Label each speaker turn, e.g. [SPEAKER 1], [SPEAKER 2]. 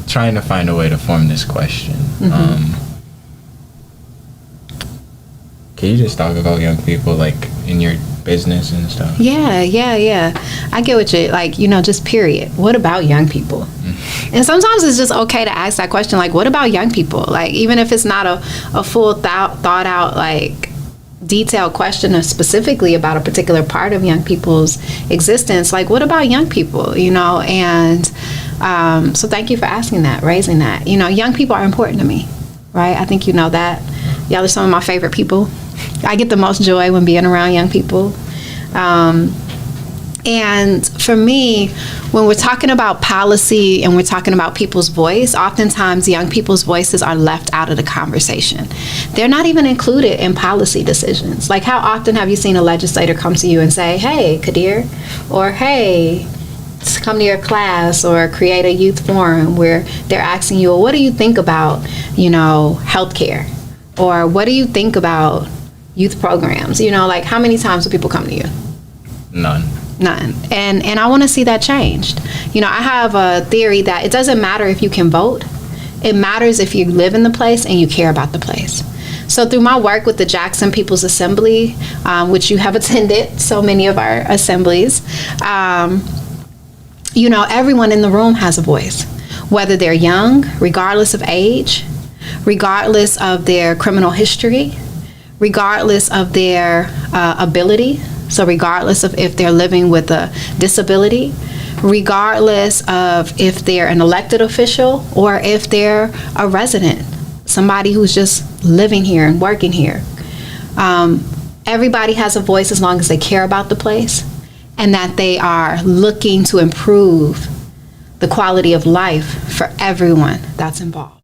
[SPEAKER 1] trying to find a way to form this question. Can you just talk about young people, like, in your business and stuff?
[SPEAKER 2] Yeah. I get what you, like, just period. What about young people? And sometimes it's just okay to ask that question, like, what about young people? Like, even if it's not a full thought out, like, detailed question or specifically about a particular part of young people's existence, like, what about young people, And so thank you for asking that, raising that. Young people are important to me, right? I think you know that. Y'all are some of my favorite people. I get the most joy when being around young people. And for me, when we're talking about policy and we're talking about people's voice, oftentimes young people's voices are left out of the conversation. They're not even included in policy decisions. Like, how often have you seen a legislator come to you and say, hey, Kadir, or hey, come to your class, or create a youth forum where they're asking you, well, what do you think about, healthcare? Or what do you think about youth programs? Like, how many times do people come to you?
[SPEAKER 1] None.
[SPEAKER 2] And I want to see that changed. I have a theory that it doesn't matter if you can vote. It matters if you live in the place and you care about the place. So through my work with the Jackson People's Assembly, which you have attended so many of our assemblies, everyone in the room has a voice, whether they're young, regardless of age, regardless of their criminal history, regardless of their ability. So regardless of if they're living with a disability, regardless of if they're an elected official or if they're a resident, somebody who's just living here and working here. Everybody has a voice as long as they care about the place and that they are looking to improve the quality of life for everyone that's involved.